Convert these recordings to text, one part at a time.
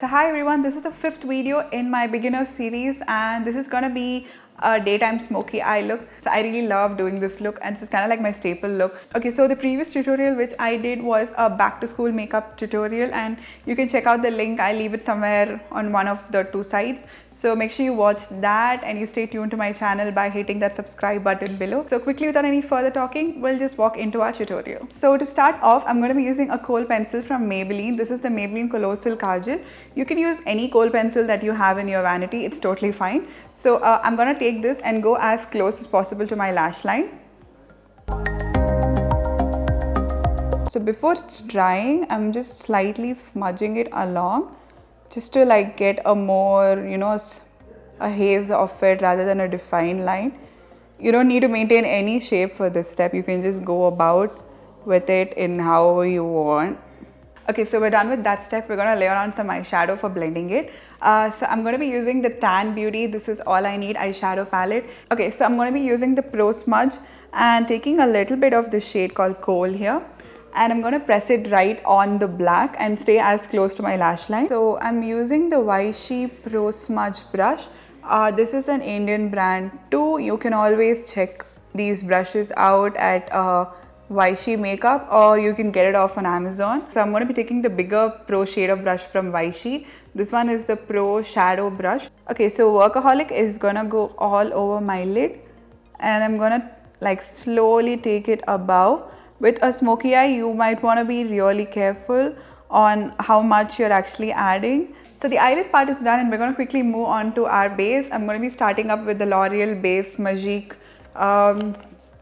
So hi everyone, this is the fifth video in my beginner series and this is gonna be a daytime smoky eye look. So I really love doing this look and this is kind of like my staple look. Okay, so the previous tutorial which I did was a back to school makeup tutorial and you can check out the link. I'll leave it somewhere on one of the two sides. So make sure you watch that and you stay tuned to my channel by hitting that subscribe button below. So quickly without any further talking, we'll just walk into our tutorial. So to start off, I'm going to be using a kohl pencil from Maybelline. This is the Maybelline Colossal Kajal. You can use any kohl pencil that you have in your vanity. It's totally fine. So I'm going to take this and go as close as possible to my lash line. So before it's drying, I'm just slightly smudging it along just to like get a more, a haze of it rather than a defined line. You don't need to maintain any shape for this step. You can just go about with it in however you want. Okay, so we're done with that step. We're going to layer on some eyeshadow for blending it. So I'm going to be using the Tann Beauty. This is All I Need eyeshadow palette. Okay, so I'm going to be using the Pro Smudge and taking a little bit of the shade called Kohl here. And I'm going to press it right on the black and stay as close to my lash line. So I'm using the Wiseshe Pro Smudge brush. This is an Indian brand too. You can always check these brushes out at Wiseshe Makeup or you can get it off on Amazon. So I'm going to be taking the bigger Pro Shader brush from Wiseshe. This one is the Pro Shadow brush. Okay, so Workaholic is going to go all over my lid and I'm going to like slowly take it above. With a smoky eye, you might want to be really careful on how much you're actually adding. So the eyelid part is done and we're going to quickly move on to our base. I'm going to be starting up with the L'Oreal Base Magique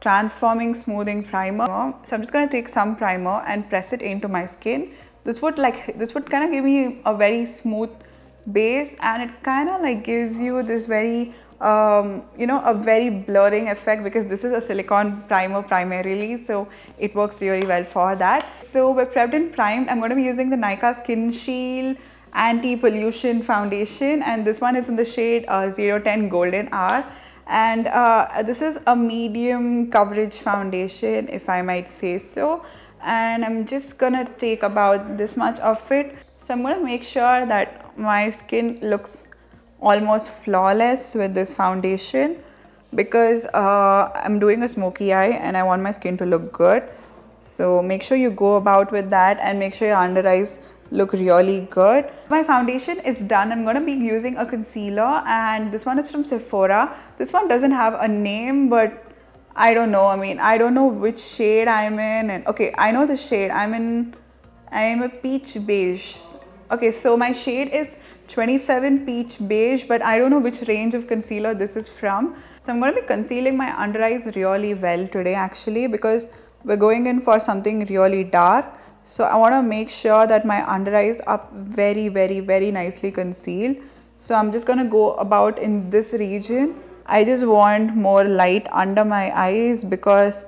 Transforming Smoothing Primer. So I'm just going to take some primer and press it into my skin. This would kind of give me a very smooth base and it kind of like gives you this very a very blurring effect because this is a silicone primer primarily, so it works really well for that. So we're prepped and primed. I'm going to be using the Nykaa Skin Shield Anti-Pollution Foundation and this one is in the shade 010 Golden Hour and this is a medium coverage foundation if I might say so, and I'm just gonna take about this much of it. So I'm going to make sure that my skin looks almost flawless with this foundation because I'm doing a smoky eye and I want my skin to look good. So make sure you go about with that and make sure your under eyes look really good. My foundation is done. I'm going to be using a concealer and this one is from Sephora. This one doesn't have a name but I don't know. I don't know which shade I'm in and okay, I know the shade. I am a peach beige. Okay, so my shade is 27 peach beige, but I don't know which range of concealer this is from. So I'm going to be concealing my under eyes really well today actually because we're going in for something really dark. So I want to make sure that my under eyes are very nicely concealed. So I'm just going to go about in this region. I just want more light under my eyes because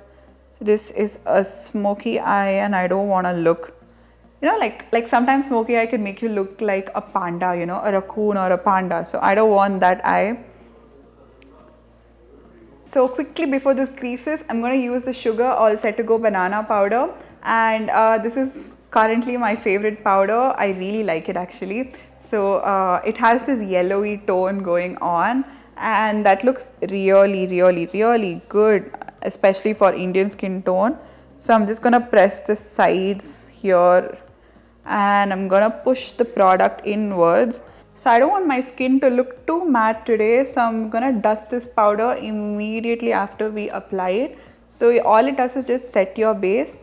this is a smoky eye and I don't want to look, like sometimes smoky eye can make you look like a panda, a raccoon or a panda. So I don't want that eye. So quickly before this creases, I'm going to use the Sugar All Set to Go banana powder. And this is currently my favorite powder. I really like it actually. So it has this yellowy tone going on. And that looks really good, especially for Indian skin tone. So I'm just going to press the sides here. And I'm gonna push the product inwards. So I don't want my skin to look too matte today, so I'm gonna dust this powder immediately after we apply it. So all it does is just set your base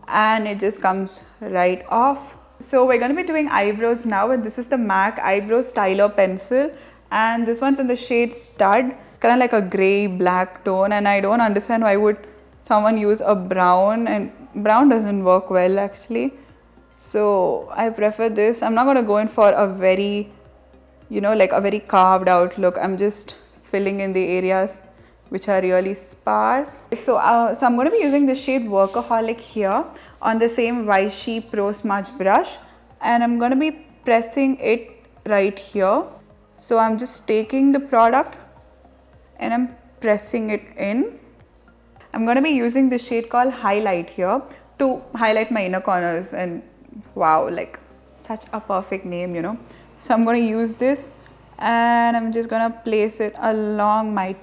and it just comes right off. So we're gonna be doing eyebrows now and this is the MAC Eyebrow Styler Pencil and this one's in the shade Stud. It's kind of like a grey black tone and I don't understand why would someone use a brown, and brown doesn't work well actually. So I prefer this. I'm not going to go in for a very, like a very carved out look. I'm just filling in the areas which are really sparse. So I'm going to be using the shade Workaholic here on the same Wiseshe Pro Smudge brush. And I'm going to be pressing it right here. So I'm just taking the product and I'm pressing it in. I'm going to be using the shade called Highlight here to highlight my inner corners and wow, like such a perfect name, So I'm going to use this and I'm just going to place it along my.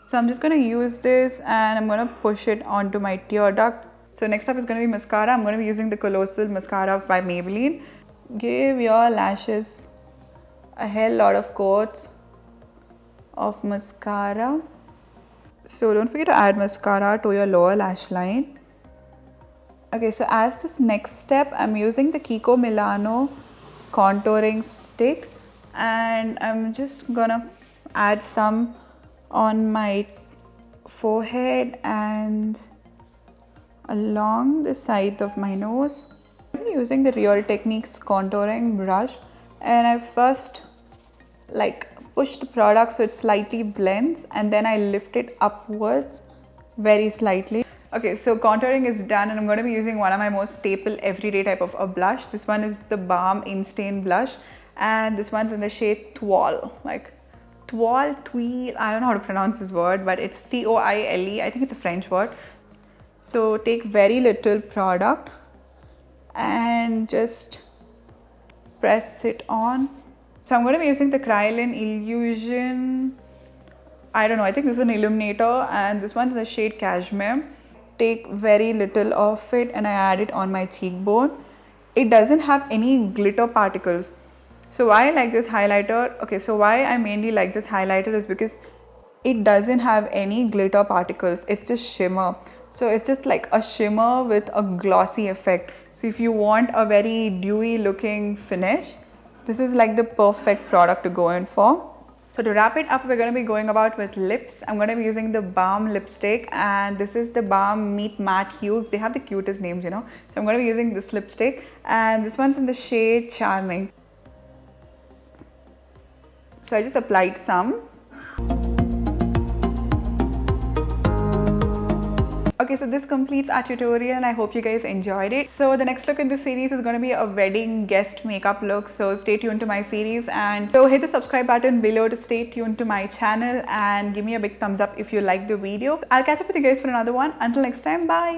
So I'm just going to use this and I'm going to push it onto my tear duct. So next up is going to be mascara. I'm going to be using the Colossal mascara by Maybelline. Give your lashes a hell lot of coats of mascara. So don't forget to add mascara to your lower lash line. Okay, so as this next step, I'm using the Kiko Milano contouring stick and I'm just gonna add some on my forehead and along the sides of my nose. I'm using the Real Techniques contouring brush and I first push the product so it slightly blends and then I lift it upwards very slightly. Okay, so contouring is done and I'm going to be using one of my most staple everyday type of a blush. This one is the Balm Instain blush and this one's in the shade Twal. Tweel, I don't know how to pronounce this word, but it's Toile. I think it's a French word. So take very little product and just press it on. So I'm going to be using the Kryolan Illusion. I don't know, I think this is an illuminator and this one's in the shade Cashmere. Take very little of it and I add it on my cheekbone. It doesn't have any glitter particles. So why I like this highlighter? Okay, so why I mainly like this highlighter is because it doesn't have any glitter particles. It's just shimmer. So it's just like a shimmer with a glossy effect. So if you want a very dewy looking finish, this is like the perfect product to go in for. So to wrap it up, we're going to be going about with lips. I'm going to be using the Balm lipstick and this is the Balm Meet Matte Hughes. They have the cutest names, you know. So I'm going to be using this lipstick and this one's in the shade Charming. So I just applied some. Okay, so this completes our tutorial and I hope you guys enjoyed it. So the next look in this series is going to be a wedding guest makeup look. So stay tuned to my series and so hit the subscribe button below to stay tuned to my channel and give me a big thumbs up if you like the video. I'll catch up with you guys for another one. Until next time, bye.